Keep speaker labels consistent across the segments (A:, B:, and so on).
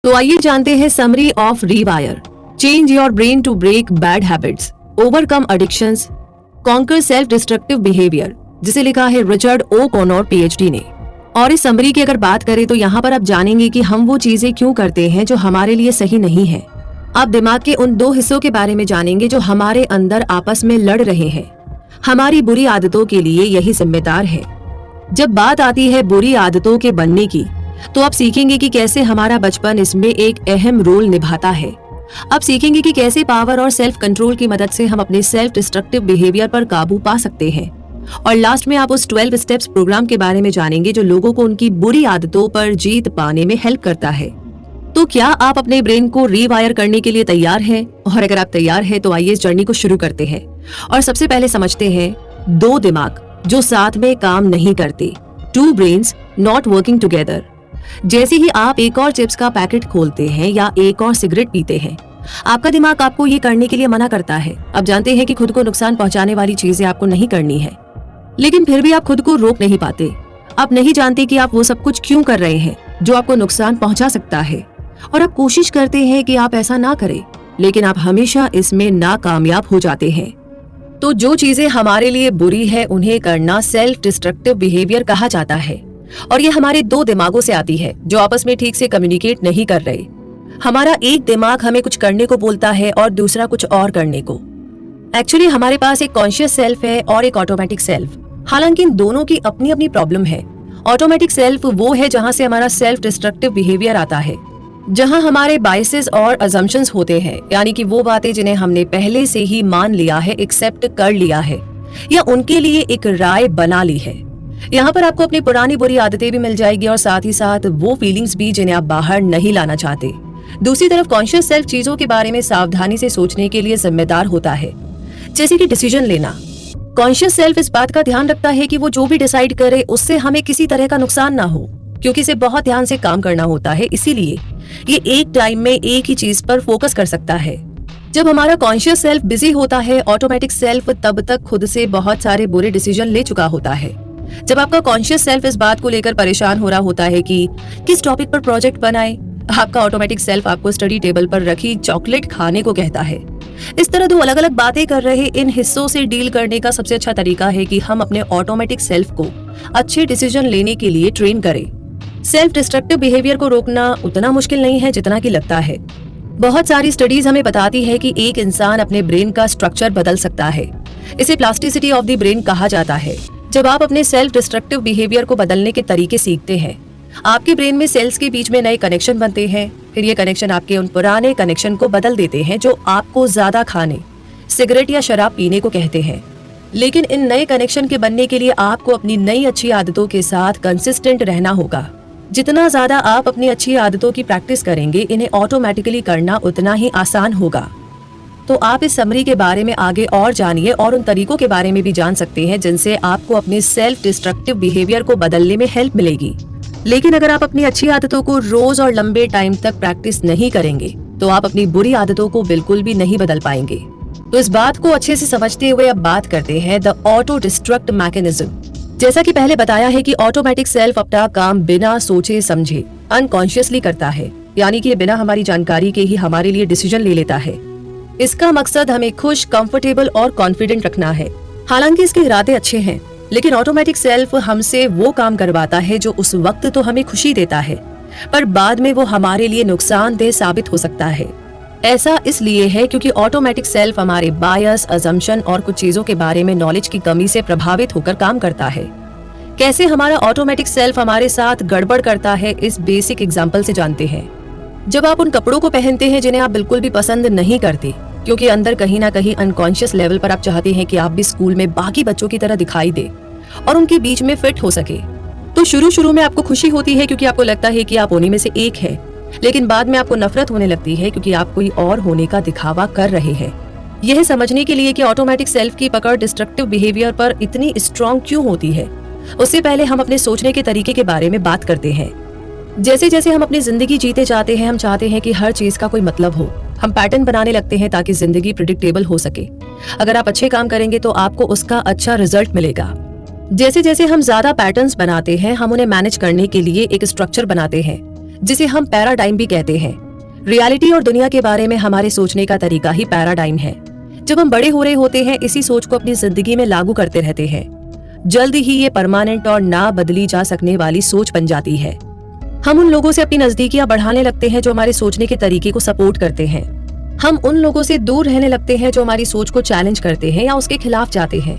A: तो आइए जानते हैं summary of rewire. Change your brain to break bad habits, overcome addictions, conquer self destructive behaviour, जिसे लिखा है रिचर्ड ओ कॉनर पीएचडी ने। और इस समरी की अगर बात करें तो यहाँ पर आप जानेंगे कि हम वो चीजें क्यों करते हैं जो हमारे लिए सही नहीं है। आप दिमाग के उन दो हिस्सों के बारे में जानेंगे जो हमारे अंदर आपस में लड़ रहे हैं। हमारी बुरी आदतों के लिए यही जिम्मेदार है। जब बात आती है बुरी आदतों के बनने की, तो आप सीखेंगे कि कैसे हमारा बचपन इसमें एक अहम रोल निभाता है। आप सीखेंगे कि कैसे पावर और सेल्फ कंट्रोल की मदद से हम अपने सेल्फ डिस्ट्रक्टिव बिहेवियर पर काबू पा सकते हैं। और लास्ट में आप उस 12 स्टेप्स प्रोग्राम के बारे में जानेंगे जो लोगों को उनकी बुरी आदतों पर जीत पाने में हेल्प करता है। तो क्या आप अपने ब्रेन को रीवायर करने के लिए तैयार हैं? और अगर आप तैयार हैं तो आइए इस जर्नी को शुरू करते हैं। और सबसे पहले समझते हैं दो दिमाग जो साथ में काम नहीं करते, two brains not working together. जैसे ही आप एक और चिप्स का पैकेट खोलते हैं या एक और सिगरेट पीते हैं, आपका दिमाग आपको ये करने के लिए मना करता है। आप जानते हैं कि खुद को नुकसान पहुंचाने वाली चीजें आपको नहीं करनी है, लेकिन फिर भी आप खुद को रोक नहीं पाते। आप नहीं जानते कि आप वो सब कुछ क्यों कर रहे हैं जो आपको नुकसान पहुंचा सकता है, और आप कोशिश करते हैं कि आप ऐसा ना करें, लेकिन आप हमेशा इसमें नाकामयाब हो जाते हैं। तो जो चीजें हमारे लिए बुरी है उन्हें करना सेल्फ डिस्ट्रक्टिव बिहेवियर कहा जाता है। और ये हमारे दो दिमागों से आती है जो आपस में ठीक से कम्युनिकेट नहीं कर रहे। हमारा एक दिमाग हमें कुछ करने को बोलता है और दूसरा कुछ और करने को। एक्चुअली हमारे पास एक कॉन्शियस सेल्फ है और एक ऑटोमेटिक सेल्फ। हालांकि इन दोनों की अपनी अपनी प्रॉब्लम है। ऑटोमेटिक सेल्फ वो है जहां से हमारा सेल्फ डिस्ट्रक्टिव बिहेवियर आता है, जहां हमारे बायसेस और अजम्पशंस होते हैं, यानी कि वो बातें जिन्हें हमने पहले से ही मान लिया है, एक्सेप्ट कर लिया है या उनके लिए एक राय बना ली है। यहाँ पर आपको अपनी पुरानी बुरी आदतें भी मिल जाएगी और साथ ही साथ वो फीलिंग्स भी जिन्हें आप बाहर नहीं लाना चाहते। दूसरी तरफ कॉन्शियस सेल्फ चीजों के बारे में सावधानी से सोचने के लिए जिम्मेदार होता है, जैसे कि डिसीजन लेना। कॉन्शियस सेल्फ इस बात का ध्यान रखता है कि वो जो भी डिसाइड करे उससे हमें किसी तरह का नुकसान ना हो, क्योंकि इसे बहुत ध्यान से काम करना होता है। इसीलिए ये एक टाइम में एक ही चीज पर फोकस कर सकता है। जब हमारा कॉन्शियस सेल्फ बिजी होता है, ऑटोमेटिक सेल्फ तब तक खुद से बहुत सारे बुरे डिसीजन ले चुका होता है। जब आपका कॉन्शियस सेल्फ इस बात को लेकर परेशान हो रहा होता है कि किस टॉपिक पर प्रोजेक्ट बनाए, आपका ऑटोमेटिक सेल्फ आपको स्टडी टेबल पर रखी चॉकलेट खाने को कहता है। इस तरह दो अलग अलग बातें कर रहे इन हिस्सों से डील करने का सबसे अच्छा तरीका है कि हम अपने ऑटोमेटिक सेल्फ को अच्छे डिसीजन लेने के लिए ट्रेन करें। सेल्फ डिस्ट्रक्टिव बिहेवियर को रोकना उतना मुश्किल नहीं है जितना कि लगता है। बहुत सारी स्टडीज हमें बताती है कि एक इंसान अपने ब्रेन का स्ट्रक्चर बदल सकता है। इसे प्लास्टिसिटी ऑफ द ब्रेन कहा जाता है। जब आप अपने सेल्फ डिस्ट्रक्टिव बिहेवियर को बदलने के तरीके सीखते हैं, आपके ब्रेन में सेल्स के बीच में नए कनेक्शन बनते हैं। फिर ये कनेक्शन आपके उन पुराने कनेक्शन को बदल देते हैं जो आपको ज्यादा खाने, सिगरेट या शराब पीने को कहते हैं। लेकिन इन नए कनेक्शन के बनने के लिए आपको अपनी नई अच्छी आदतों के साथ कंसिस्टेंट रहना होगा। जितना ज्यादा आप अपनी अच्छी आदतों की प्रैक्टिस करेंगे, इन्हें ऑटोमेटिकली करना उतना ही आसान होगा। तो आप इस समरी के बारे में आगे और जानिए और उन तरीकों के बारे में भी जान सकते हैं जिनसे आपको अपने सेल्फ डिस्ट्रक्टिव बिहेवियर को बदलने में हेल्प मिलेगी। लेकिन अगर आप अपनी अच्छी आदतों को रोज और लंबे टाइम तक प्रैक्टिस नहीं करेंगे, तो आप अपनी बुरी आदतों को बिल्कुल भी नहीं बदल पाएंगे। तो इस बात को अच्छे से समझते हुए अब बात करते हैं द ऑटो डिस्ट्रक्ट मैकेनिज्म। जैसा कि पहले बताया है कि ऑटोमेटिक सेल्फ अपना काम बिना सोचे समझे अनकॉन्शियसली करता है, यानी कि बिना हमारी जानकारी के ही हमारे लिए डिसीजन ले लेता है। इसका मकसद हमें खुश, कंफर्टेबल और कॉन्फिडेंट रखना है। हालांकि इसके इरादे अच्छे हैं, लेकिन ऑटोमेटिक सेल्फ हमसे वो काम करवाता है जो उस वक्त तो हमें खुशी देता है, पर बाद में वो हमारे लिए नुकसानदेह साबित हो सकता है। ऐसा इसलिए है क्योंकि ऑटोमेटिक सेल्फ हमारे बायस, अजम्पशन और कुछ चीजों के बारे में नॉलेज की कमी से प्रभावित होकर काम करता है। कैसे हमारा ऑटोमेटिक सेल्फ हमारे साथ गड़बड़ करता है, इस बेसिक एग्जाम्पल से जानते हैं। जब आप उन कपड़ों को पहनते हैं जिन्हें आप बिल्कुल भी पसंद नहीं करते, क्योंकि अंदर कहीं ना कहीं अनकॉन्शियस लेवल पर आप चाहते हैं कि आप भी स्कूल में बाकी बच्चों की तरह दिखाई दे और उनके बीच में फिट हो सके, तो शुरू में आपको खुशी होती है क्योंकि आपको लगता है कि आप उन्हीं में से एक है। लेकिन बाद में आपको नफरत होने लगती है क्योंकि आप कोई और होने का दिखावा कर रहे हैं। यह समझने के लिए कि ऑटोमेटिक सेल्फ की पकड़ डिस्ट्रक्टिव बिहेवियर पर इतनी स्ट्रॉन्ग क्यों होती है, उससे पहले हम अपने सोचने के तरीके के बारे में बात करते हैं। जैसे जैसे हम अपनी जिंदगी जीते जाते हैं, हम चाहते हैं कि हर चीज का कोई मतलब हो। हम पैटर्न बनाने लगते हैं ताकि जिंदगी प्रिडिक्टेबल हो सके। अगर आप अच्छे काम करेंगे तो आपको उसका अच्छा रिजल्ट मिलेगा। जैसे जैसे हम ज्यादा पैटर्न्स बनाते हैं, हम उन्हें मैनेज करने के लिए एक स्ट्रक्चर बनाते हैं जिसे हम पैराडाइम भी कहते हैं। रियलिटी और दुनिया के बारे में हमारे सोचने का तरीका ही पैराडाइम है। जब हम बड़े हो रहे होते हैं, इसी सोच को अपनी जिंदगी में लागू करते रहते हैं। जल्द ही ये परमानेंट और ना बदली जा सकने वाली सोच बन जाती है। हम उन लोगों से अपनी नजदीकियां बढ़ाने लगते हैं जो हमारे सोचने के तरीके को सपोर्ट करते हैं। हम उन लोगों से दूर रहने लगते हैं जो हमारी सोच को चैलेंज करते हैं या उसके खिलाफ जाते हैं।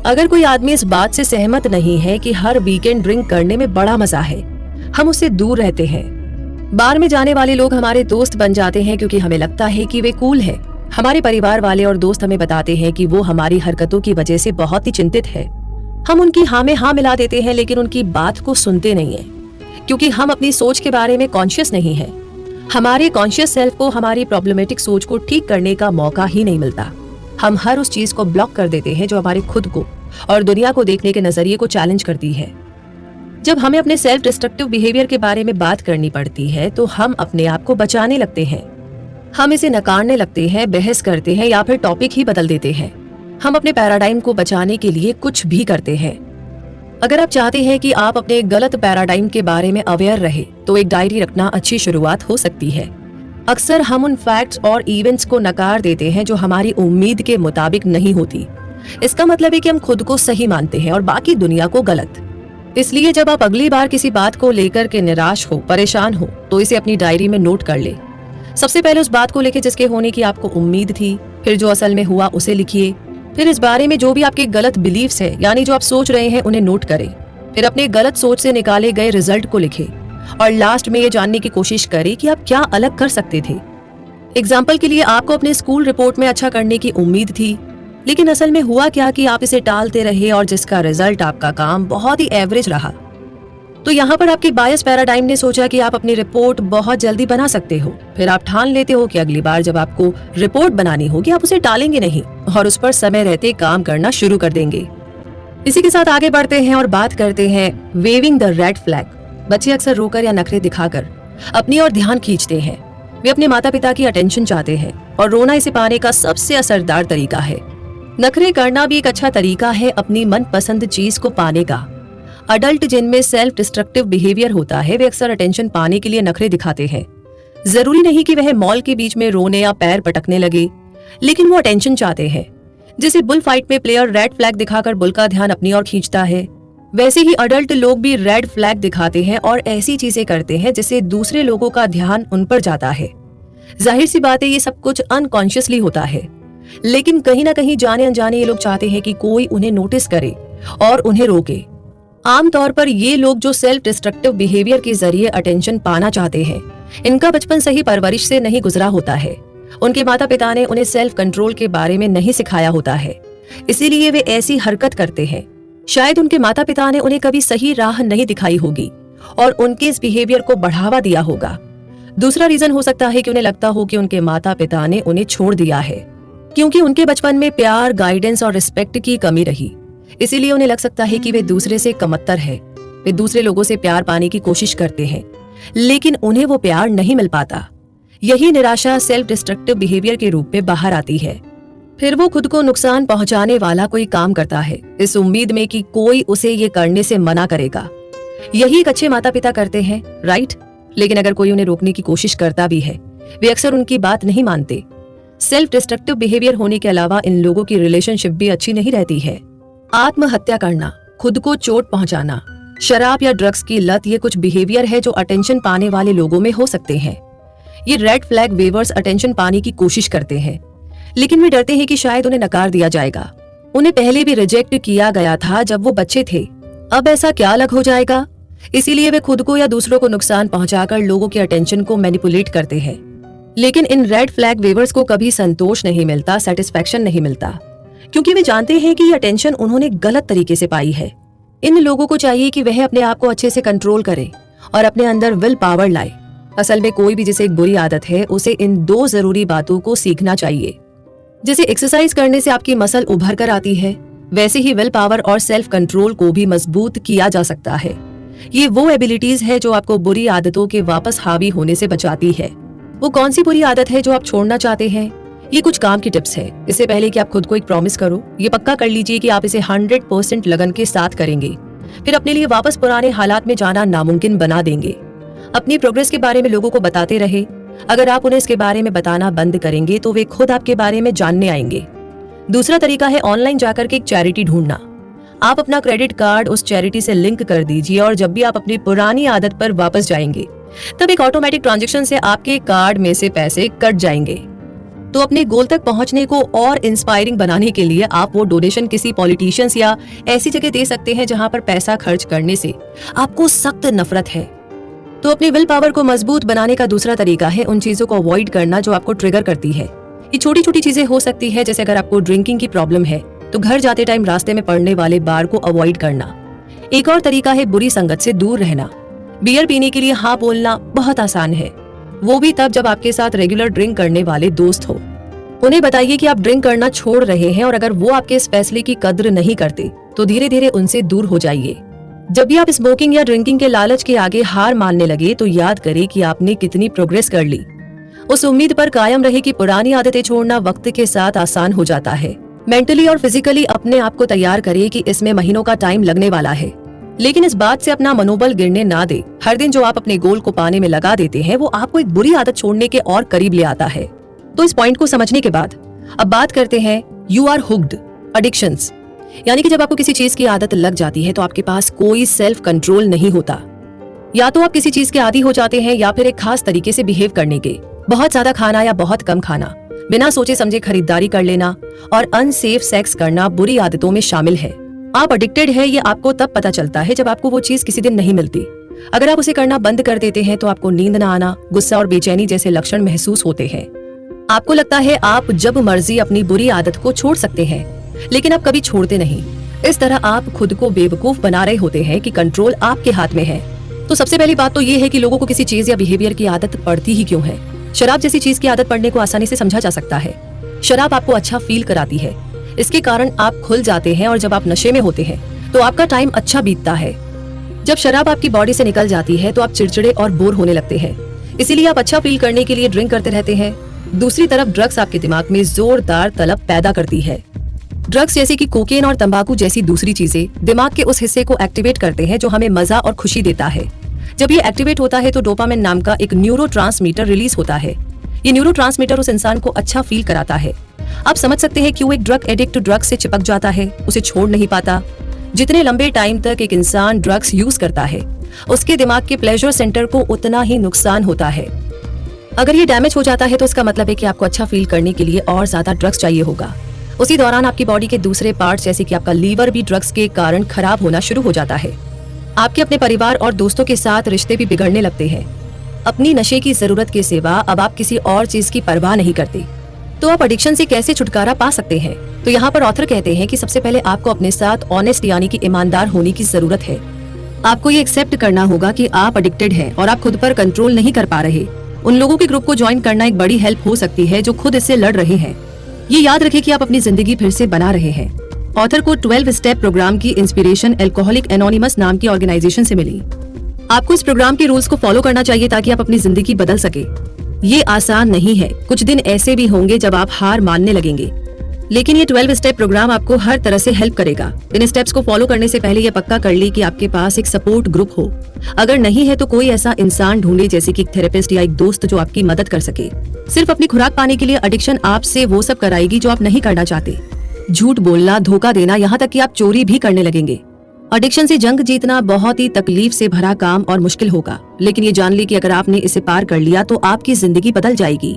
A: अगर कोई आदमी इस बात से सहमत नहीं है कि हर वीकेंड ड्रिंक करने में बड़ा मजा है, हम उससे दूर रहते हैं। बार में जाने वाले लोग हमारे दोस्त बन जाते हैं क्योंकि हमें लगता है कि वे कूल है। हमारे परिवार वाले और दोस्त हमें बताते हैं कि वो हमारी हरकतों की वजह से बहुत ही चिंतित है। हम उनकी हाँ में हाँ मिला देते हैं, लेकिन उनकी बात को सुनते नहीं है क्योंकि हम अपनी सोच के बारे में कॉन्शियस नहीं है। हमारे कॉन्शियस सेल्फ को हमारी प्रॉब्लमेटिक सोच को ठीक करने का मौका ही नहीं मिलता। हम हर उस चीज को ब्लॉक कर देते हैं जो हमारे खुद को और दुनिया को देखने के नजरिए को चैलेंज करती है। जब हमें अपने सेल्फ डिस्ट्रक्टिव बिहेवियर के बारे में बात करनी पड़ती है तो हम अपने आप को बचाने लगते हैं। हम इसे नकारने लगते हैं, बहस करते हैं या फिर टॉपिक ही बदल देते हैं। हम अपने पैराडाइम को बचाने के लिए कुछ भी करते हैं। अगर आप चाहते हैं कि आप अपने गलत पैराडाइम के बारे में अवेयर रहे तो एक डायरी रखना अच्छी शुरुआत हो सकती है। अक्सर हम उन फैक्ट्स और इवेंट्स को नकार देते हैं जो हमारी उम्मीद के मुताबिक नहीं होती। इसका मतलब है कि हम खुद को सही मानते हैं और बाकी दुनिया को गलत। इसलिए जब आप अगली बार किसी बात को लेकर के निराश हो, परेशान हो, तो इसे अपनी डायरी में नोट कर ले। सबसे पहले उस बात को लिखे जिसके होने की आपको उम्मीद थी, फिर जो असल में हुआ उसे लिखिए, फिर इस बारे में जो भी आपके गलत बिलीव्स है यानी जो आप सोच रहे हैं उन्हें नोट करें, फिर अपने गलत सोच से निकाले गए रिजल्ट को लिखें और लास्ट में ये जानने की कोशिश करें कि आप क्या अलग कर सकते थे। एग्जाम्पल के लिए आपको अपने स्कूल रिपोर्ट में अच्छा करने की उम्मीद थी, लेकिन असल में हुआ क्या कि आप इसे टालते रहे और जिसका रिजल्ट आपका काम बहुत ही एवरेज रहा। तो यहाँ पर आपके बायस पैराडाइम ने सोचा कि आप अपनी रिपोर्ट बहुत जल्दी बना सकते हो। फिर आप ठान लेते हो कि अगली बार जब आपको रिपोर्ट बनानी होगी आप उसे टालेंगे नहीं और उस पर समय रहते काम करना शुरू कर देंगे। इसी के साथ आगे बढ़ते हैं और बात करते हैं वेविंग द रेड फ्लैग। बच्चे अक्सर रोकर या नखरे दिखाकर अपनी ओर ध्यान खींचते हैं। वे अपने माता पिता की अटेंशन चाहते हैं और रोना इसे पाने का सबसे असरदार तरीका है। नखरे करना भी एक अच्छा तरीका है अपनी मनपसंद चीज को पाने का। अडल्ट जिनमें सेल्फ डिस्ट्रक्टिव बिहेवियर होता है वे अक्सर अटेंशन पाने के लिए नखरे दिखाते हैं। जरूरी नहीं कि वह मॉल के बीच में रोने या पैर पटकने लगे, लेकिन वो अटेंशन चाहते हैं। जैसे बुल फाइट में प्लेयर रेड फ्लैग दिखाकर बुल का ध्यान अपनी ओर खींचता है, वैसे ही अडल्ट लोग भी रेड फ्लैग दिखाते हैं और ऐसी चीजें करते हैं जिससे दूसरे लोगों का ध्यान उन पर जाता है। जाहिर सी बात है ये सब कुछ अनकॉन्शियसली होता है, लेकिन कहीं ना कहीं जाने अनजाने ये लोग चाहते हैं कि कोई उन्हें नोटिस करे और उन्हें रोके। आमतौर पर ये लोग जो सेल्फ डिस्ट्रक्टिव बिहेवियर के जरिए अटेंशन पाना चाहते हैं, इनका बचपन सही परवरिश से नहीं गुजरा होता है। उनके माता पिता ने उन्हें सेल्फ कंट्रोल के बारे में नहीं सिखाया होता है, इसीलिए वे ऐसी हरकत करते हैं। शायद उनके माता पिता ने उन्हें कभी सही राह नहीं दिखाई होगी और उनके इस बिहेवियर को बढ़ावा दिया होगा। दूसरा रीजन हो सकता है कि उन्हें लगता हो कि उनके माता पिता ने उन्हें छोड़ दिया है, क्योंकि उनके बचपन में प्यार, गाइडेंस और रिस्पेक्ट की कमी रही। इसीलिए उन्हें लग सकता है कि वे दूसरे से कमतर है। वे दूसरे लोगों से प्यार पाने की कोशिश करते हैं, लेकिन उन्हें वो प्यार नहीं मिल पाता। यही निराशा सेल्फ डिस्ट्रक्टिव बिहेवियर के रूप में बाहर आती है। फिर वो खुद को नुकसान पहुंचाने वाला कोई काम करता है, इस उम्मीद में कि कोई उसे ये करने से मना करेगा। यही एक अच्छे माता पिता करते हैं, राइट? लेकिन अगर कोई उन्हें रोकने की कोशिश करता भी है, वे अक्सर उनकी बात नहीं मानते। सेल्फ डिस्ट्रक्टिव बिहेवियर होने के अलावा इन लोगों की रिलेशनशिप भी अच्छी नहीं रहती है। आत्महत्या करना, खुद को चोट पहुंचाना, शराब या ड्रग्स की लत, ये कुछ बिहेवियर है जो अटेंशन पाने वाले लोगों में हो सकते हैं। ये रेड फ्लैग वेवर्स अटेंशन पाने की कोशिश करते हैं, लेकिन वे डरते हैं कि शायद उन्हें नकार दिया जाएगा। उन्हें पहले भी रिजेक्ट किया गया था जब वो बच्चे थे, अब ऐसा क्या अलग हो जाएगा? इसीलिए वे खुद को या दूसरों को नुकसान पहुंचाकर लोगों की अटेंशन को मैनिपुलेट करते हैं। लेकिन इन रेड फ्लैग वेवर्स को कभी संतोष नहीं मिलता, सेटिस्फैक्शन नहीं मिलता, क्योंकि वे जानते हैं कि ये अटेंशन उन्होंने गलत तरीके से पाई है। इन लोगों को चाहिए कि वह अपने आप को अच्छे से कंट्रोल करे और अपने अंदर विल पावर लाए। असल में कोई भी जिसे एक बुरी आदत है उसे इन दो जरूरी बातों को सीखना चाहिए। जैसे एक्सरसाइज करने से आपकी मसल उभर कर आती है, वैसे ही विल पावर और सेल्फ कंट्रोल को भी मजबूत किया जा सकता है। ये वो एबिलिटीज है जो आपको बुरी आदतों के वापस हावी होने से बचाती है। वो कौन सी बुरी आदत है जो आप छोड़ना चाहते हैं? ये कुछ काम की टिप्स है। इससे पहले कि आप खुद को एक प्रॉमिस करो, ये पक्का कर लीजिए कि आप इसे 100% लगन के साथ करेंगे। फिर अपने लिए वापस पुराने हालात में जाना नामुमकिन बना देंगे। अपनी प्रोग्रेस के बारे में लोगों को बताते रहे। अगर आप उन्हें इसके बारे में बताना बंद करेंगे तो वे खुद आपके बारे में जानने आएंगे। दूसरा तरीका है ऑनलाइन जाकर के एक चैरिटी ढूंढना। आप अपना क्रेडिट कार्ड उस चैरिटी से लिंक कर दीजिए और जब भी आप अपनी पुरानी आदत पर वापस जाएंगे तब एक ऑटोमेटिक ट्रांजैक्शन से आपके कार्ड में से पैसे कट जाएंगे। तो अपने गोल तक पहुंचने को और इंस्पायरिंग बनाने के लिए आप वो डोनेशन किसी पॉलिटिशियंस या ऐसी जगह दे सकते हैं जहां पर पैसा खर्च करने से आपको सख्त नफरत है। तो अपनी विल पावर को मजबूत बनाने का दूसरा तरीका है उन चीजों को अवॉइड करना जो आपको ट्रिगर करती है। ये छोटी छोटी चीजें हो सकती है, जैसे अगर आपको ड्रिंकिंग की प्रॉब्लम है तो घर जाते टाइम रास्ते में पड़ने वाले बार को अवॉइड करना। एक और तरीका है बुरी संगत से दूर रहना। बियर पीने के लिए हाँ बोलना बहुत आसान है, वो भी तब जब आपके साथ रेगुलर ड्रिंक करने वाले दोस्त हो। उन्हें बताइए कि आप ड्रिंक करना छोड़ रहे हैं और अगर वो आपके इस फैसले की कद्र नहीं करते तो धीरे धीरे उनसे दूर हो जाइए। जब भी आप स्मोकिंग या ड्रिंकिंग के लालच के आगे हार मानने लगे तो याद करें कि आपने कितनी प्रोग्रेस कर ली। उस उम्मीद पर कायम रहे कि पुरानी आदतें छोड़ना वक्त के साथ आसान हो जाता है। मेंटली और फिजिकली अपने आप को तैयार करिए कि इसमें महीनों का टाइम लगने वाला है, लेकिन इस बात से अपना मनोबल गिरने ना दे। हर दिन जो आप अपने गोल को पाने में लगा देते हैं वो आपको एक बुरी आदत छोड़ने के और करीब ले आता है। तो इस पॉइंट को समझने के बाद अब बात करते हैं यू आर हुक्ड एडिक्शंस, यानी कि जब आपको किसी चीज की आदत लग जाती है तो आपके पास कोई सेल्फ कंट्रोल नहीं होता। या तो आप किसी चीज के आदी हो जाते हैं या फिर एक खास तरीके से बिहेव करने के, बहुत ज्यादा खाना या बहुत कम खाना, बिना सोचे समझे खरीदारी कर लेना और अनसेफ सेक्स करना बुरी आदतों में शामिल है। आप एडिक्टेड है ये आपको तब पता चलता है जब आपको वो चीज किसी दिन नहीं मिलती। अगर आप उसे करना बंद कर देते हैं तो आपको नींद न आना, गुस्सा और बेचैनी जैसे लक्षण महसूस होते हैं। आपको लगता है आप जब मर्जी अपनी बुरी आदत को छोड़ सकते हैं, लेकिन आप कभी छोड़ते नहीं। इस तरह आप खुद को बेवकूफ बना रहे होते हैं कि कंट्रोल आपके हाथ में है। तो सबसे पहली बात तो ये है कि लोगों को किसी चीज या बिहेवियर की आदत पड़ती ही क्यों है। शराब जैसी चीज की आदत पड़ने को आसानी से समझा जा सकता है। शराब आपको अच्छा फील कराती है, इसके कारण आप खुल जाते हैं और जब आप नशे में होते हैं तो आपका टाइम अच्छा बीतता है। जब शराब आपकी बॉडी से निकल जाती है तो आप चिड़चिड़े और बोर होने लगते हैं, इसीलिए आप अच्छा फील करने के लिए ड्रिंक करते रहते हैं। दूसरी तरफ ड्रग्स आपके दिमाग में जोरदार तलब पैदा करती है। ड्रग्स जैसे कि कोकेन और तंबाकू जैसी दूसरी चीजें दिमाग के उस हिस्से को एक्टिवेट करते हैं जो हमें मजा और खुशी देता है। जब ये एक्टिवेट होता है तो डोपामिन नाम का एक न्यूरोट्रांसमीटर रिलीज होता है। ये न्यूरोट्रांसमीटर उस इंसान को अच्छा फील कराता है। आप समझ सकते हैं क्यों एक ड्रग एडिक्ट ड्रग्स से चिपक जाता है, उसे छोड़ नहीं पाता। जितने लंबे टाइम तक एक इंसान ड्रग्स यूज करता है उसके दिमाग के प्लेजर सेंटर को उतना ही नुकसान होता है। अगर ये डैमेज हो जाता है तो इसका मतलब है कि आपको अच्छा फील करने के लिए और ज्यादा ड्रग्स चाहिए होगा। उसी दौरान आपकी बॉडी के दूसरे पार्ट्स जैसे कि आपका लीवर भी ड्रग्स के कारण खराब होना शुरू हो जाता है। आपके अपने परिवार और दोस्तों के साथ रिश्ते भी बिगड़ने लगते हैं। अपनी नशे की जरूरत के सिवा अब आप किसी और चीज की परवाह नहीं करते। तो आप एडिक्शन से कैसे छुटकारा पा सकते हैं? तो यहाँ पर ऑथर कहते हैं कि सबसे पहले आपको अपने साथ ऑनेस्ट यानी कि ईमानदार होने की जरूरत है। आपको ये एक्सेप्ट करना होगा कि आप एडिक्टेड हैं और आप खुद पर कंट्रोल नहीं कर पा रहे। उन लोगों के ग्रुप को ज्वाइन करना एक बड़ी हेल्प हो सकती है जो खुद इससे लड़ रहे हैं। ये याद रखें कि आप अपनी जिंदगी फिर से बना रहे हैं। ऑथर को 12 स्टेप प्रोग्राम की इंस्पिरेशन एल्कोहलिक एनोनिमस नाम की ऑर्गेनाइजेशन से मिली। आपको इस प्रोग्राम के रूल्स को फॉलो करना चाहिए ताकि आप अपनी जिंदगी बदल सके। ये आसान नहीं है, कुछ दिन ऐसे भी होंगे जब आप हार मानने लगेंगे, लेकिन ये 12 स्टेप प्रोग्राम आपको हर तरह से हेल्प करेगा। इन स्टेप्स को फॉलो करने से पहले ये पक्का कर ली कि आपके पास एक सपोर्ट ग्रुप हो। अगर नहीं है तो कोई ऐसा इंसान ढूंढे जैसे कि एक थेरेपिस्ट या एक दोस्त जो आपकी मदद कर सके। सिर्फ अपनी खुराक पाने के लिए एडिक्शन आपसे वो सब कराएगी जो आप नहीं करना चाहते। झूठ बोलना, धोखा देना, यहाँ तक कि आप चोरी भी करने लगेंगे। एडिक्शन से जंग जीतना बहुत ही तकलीफ से भरा काम और मुश्किल होगा, लेकिन ये जान ली कि अगर आपने इसे पार कर लिया तो आपकी जिंदगी बदल जाएगी।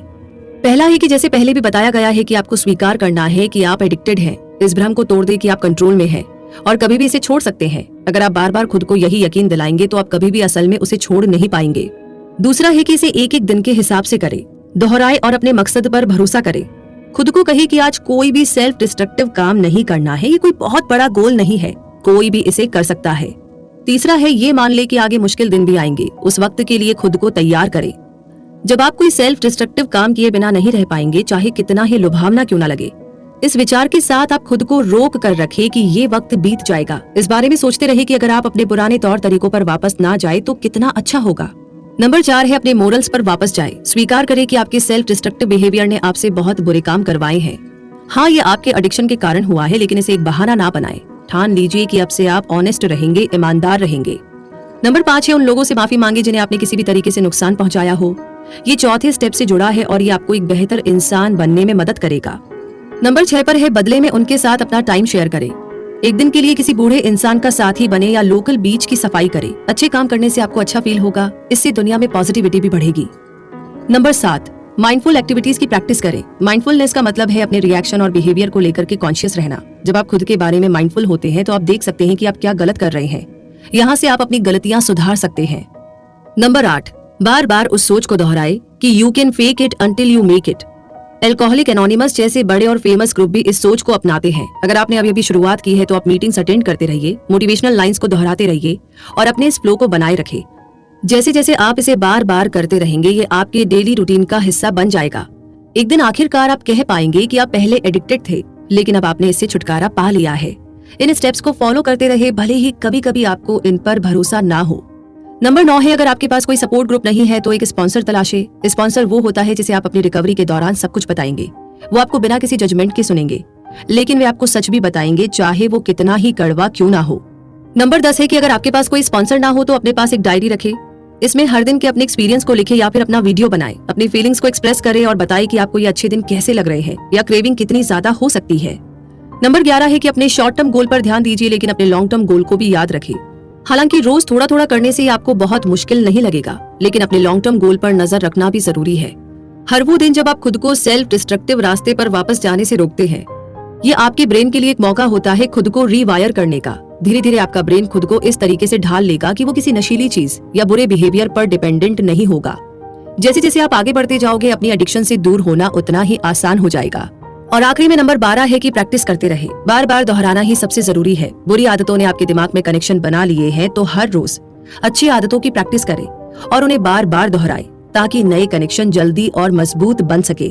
A: पहला है कि जैसे पहले भी बताया गया है कि आपको स्वीकार करना है कि आप एडिक्टेड हैं। इस भ्रम को तोड़ दे कि आप कंट्रोल में हैं और कभी भी इसे छोड़ सकते हैं। अगर आप बार बार खुद को यही यकीन दिलाएंगे तो आप कभी भी असल में उसे छोड़ नहीं पाएंगे। दूसरा है कि इसे एक एक दिन के हिसाब से करें, दोहराए और अपने मकसद पर भरोसा करें। खुद को कहे कि आज कोई भी सेल्फ डिस्ट्रक्टिव काम नहीं करना है, ये कोई बहुत बड़ा गोल नहीं है, कोई भी इसे कर सकता है। तीसरा है ये मान ले कि आगे मुश्किल दिन भी आएंगे, उस वक्त के लिए खुद को तैयार करें जब आप कोई सेल्फ डिस्ट्रक्टिव काम किए बिना नहीं रह पाएंगे, चाहे कितना ही लुभावना क्यों ना लगे। इस विचार के साथ आप खुद को रोक कर रखें कि ये वक्त बीत जाएगा। इस बारे में सोचते रहे कि अगर आप अपने पुराने तौर तरीकों पर वापस ना जाए तो कितना अच्छा होगा। नंबर 4 है अपने मोरल्स पर वापस जाए। स्वीकार करें कि आपके सेल्फ डिस्ट्रक्टिव बिहेवियर ने आपसे बहुत बुरे काम करवाए हैं। हाँ, ये आपके एडिक्शन के कारण हुआ है, लेकिन इसे एक बहाना ना बनाए। ठान लीजिए कि अब से आप ऑनेस्ट रहेंगे, ईमानदार रहेंगे। नंबर 5 है उन लोगों से माफी मांगे जिन्हें आपने किसी भी तरीके से नुकसान पहुंचाया हो। ये चौथे स्टेप से जुड़ा है और ये आपको एक बेहतर इंसान बनने में मदद करेगा। नंबर 6 पर है बदले में उनके साथ अपना टाइम शेयर करें। एक दिन के लिए किसी बूढ़े इंसान का साथी बने या लोकल बीच की सफाई करें। अच्छे काम करने से आपको अच्छा फील होगा, इससे दुनिया में पॉजिटिविटी भी बढ़ेगी। नंबर 7, माइंडफुल एक्टिविटीज की प्रैक्टिस करें। माइंडफुलनेस का मतलब है अपने रिएक्शन और बिहेवियर को लेकर के कॉन्शियस रहना। जब आप खुद के बारे में माइंडफुल होते हैं तो आप देख सकते हैं कि आप क्या गलत कर रहे हैं। यहाँ से आप अपनी गलतियां सुधार सकते हैं। नंबर 8, बार बार उस सोच को दोहराए कि you can fake it until you make it. Alcoholic anonymous जैसे बड़े और फेमस ग्रुप भी इस सोच को अपनाते हैं। अगर आपने अभी शुरुआत की है तो आप मीटिंग्स अटेंड करते रहिए, मोटिवेशनल लाइंस को दोहराते रहिए और अपने इस फ्लो को बनाए रखें। जैसे जैसे आप इसे बार बार करते रहेंगे ये आपके डेली रूटीन का हिस्सा बन जाएगा। एक दिन आखिरकार आप कह पाएंगे कि आप पहले एडिक्टेड थे, लेकिन अब आपने इससे छुटकारा पा लिया है। इन स्टेप्स को फॉलो करते रहे, भले ही कभी कभी आपको इन पर भरोसा ना हो। नंबर 9 है अगर आपके पास कोई सपोर्ट ग्रुप नहीं है तो एक स्पॉन्सर तलाशे। स्पॉन्सर वो होता है जिसे आप अपनी रिकवरी के दौरान सब कुछ बताएंगे। वो आपको बिना किसी जजमेंट के सुनेंगे, लेकिन वे आपको सच भी बताएंगे, चाहे वो कितना ही कड़वा क्यों ना हो। नंबर 10 है कि अगर आपके पास कोई स्पॉन्सर ना हो तो अपने पास एक डायरी रखे। इसमें हर दिन के अपने एक्सपीरियंस को लिखे या फिर अपना वीडियो बनाए। अपनी फीलिंग्स को एक्सप्रेस करें और बताएं कि आपको ये अच्छे दिन कैसे लग रहे हैं या क्रेविंग कितनी ज्यादा हो सकती है। नंबर 11 है कि अपने शॉर्ट टर्म गोल पर ध्यान दीजिए, लेकिन अपने लॉन्ग टर्म गोल को भी याद रखें। हालांकि रोज थोड़ा थोड़ा करने से आपको बहुत मुश्किल नहीं लगेगा, लेकिन अपने लॉन्ग टर्म गोल पर नजर रखना भी जरूरी है। हर वो दिन जब आप खुद को सेल्फ डिस्ट्रक्टिव रास्ते पर वापस जाने से रोकते हैं, ये आपके ब्रेन के लिए एक मौका होता है खुद को रीवायर करने का। धीरे धीरे आपका ब्रेन खुद को इस तरीके से ढाल लेगा कि वो किसी नशीली चीज या बुरे बिहेवियर पर डिपेंडेंट नहीं होगा। जैसे जैसे आप आगे बढ़ते जाओगे अपनी एडिक्शन से दूर होना उतना ही आसान हो जाएगा। और आखिरी में नंबर 12 है कि प्रैक्टिस करते रहे। बार बार दोहराना ही सबसे जरूरी है। बुरी आदतों ने आपके दिमाग में कनेक्शन बना लिए हैं, तो हर रोज अच्छी आदतों की प्रैक्टिस करें और उन्हें बार बार दोहराए ताकि नए कनेक्शन जल्दी और मजबूत बन सके।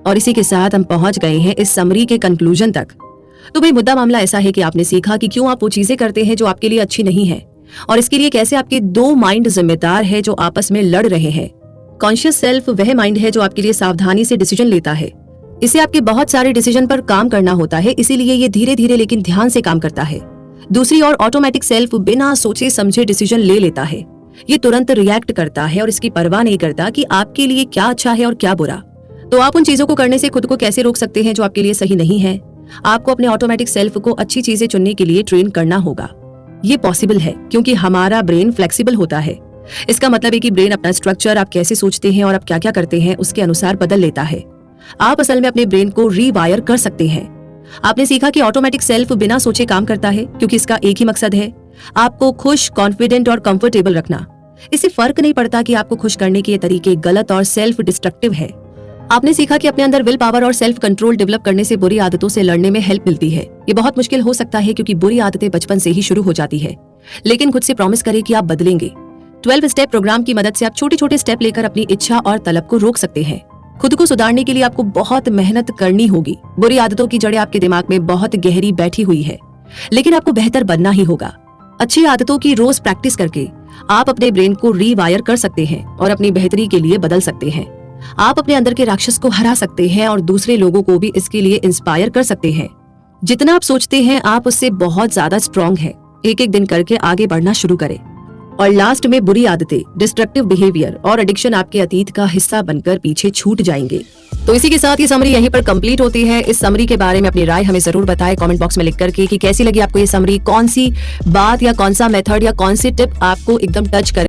A: और इसी के साथ हम पहुंच गए हैं इस समरी के कंक्लूजन तक। तो भाई मुद्दा मामला ऐसा है कि आपने सीखा कि क्यों आप वो चीजें करते हैं जो आपके लिए अच्छी नहीं है, और इसके लिए कैसे आपके दो माइंड जिम्मेदार है जो आपस में लड़ रहे हैं। कॉन्शियस सेल्फ वह माइंड है जो आपके लिए सावधानी से डिसीजन लेता है। इसे आपके बहुत सारे डिसीजन पर काम करना होता है, इसीलिए ये धीरे धीरे लेकिन ध्यान से काम करता है। दूसरी ओर ऑटोमेटिक सेल्फ बिना सोचे समझे डिसीजन ले लेता है। ये तुरंत रिएक्ट करता है और इसकी परवाह नहीं करता कि आपके लिए क्या अच्छा है और क्या बुरा। तो आप उन चीजों को करने से खुद को कैसे रोक सकते हैं जो आपके लिए सही नहीं है। आपको अपने ऑटोमेटिक सेल्फ को अच्छी चीजें चुनने के लिए ट्रेन करना होगा। ये पॉसिबल है क्योंकि हमारा ब्रेन फ्लेक्सिबल होता है। इसका मतलब है कि ब्रेन अपना स्ट्रक्चर, आप कैसे सोचते हैं और आप क्या क्या करते हैं, उसके अनुसार बदल लेता है। आप असल में अपने ब्रेन को रीवायर कर सकते हैं। आपने सीखा कि ऑटोमेटिक सेल्फ बिना सोचे काम करता है क्योंकि इसका एक ही मकसद है, आपको खुश, कॉन्फिडेंट और कंफर्टेबल रखना। इससे फर्क नहीं पड़ता कि आपको खुश करने के ये तरीके गलत और सेल्फ डिस्ट्रक्टिव है। आपने सीखा कि अपने अंदर विल पावर और सेल्फ कंट्रोल डेवलप करने से बुरी आदतों से लड़ने में हेल्प मिलती है। ये बहुत मुश्किल हो सकता है क्योंकि बुरी आदतें बचपन से ही शुरू हो जाती है, लेकिन खुद से प्रॉमिस करें कि आप बदलेंगे। 12 स्टेप प्रोग्राम की मदद से आप छोटे छोटे स्टेप लेकर अपनी इच्छा और तलब को रोक सकते हैं। खुद को सुधारने के लिए आपको बहुत मेहनत करनी होगी। बुरी आदतों की जड़ें आपके दिमाग में बहुत गहरी बैठी हुई है, लेकिन आपको बेहतर बनना ही होगा। अच्छी आदतों की रोज प्रैक्टिस करके आप अपने ब्रेन को रीवायर कर सकते हैं और अपनी बेहतरी के लिए बदल सकते हैं। आप अपने अंदर के राक्षस को हरा सकते हैं और दूसरे लोगों को भी इसके लिए इंस्पायर कर सकते हैं। जितना आप सोचते हैं आप उससे बहुत ज्यादा स्ट्रॉन्ग है। एक एक दिन करके आगे बढ़ना शुरू करें। और लास्ट में बुरी आदतें, डिस्ट्रक्टिव बिहेवियर और एडिक्शन आपके अतीत का हिस्सा बनकर पीछे छूट जाएंगे। तो इसी के साथ ये समरी यहीं पर कंप्लीट होती है। इस समरी के बारे में अपनी राय हमें जरूर बताएं कमेंट बॉक्स में लिख करके कि कैसी लगी आपको ये समरी, कौन सी बात या कौन सा मेथड या कौन सी टिप आपको एकदम टच करे।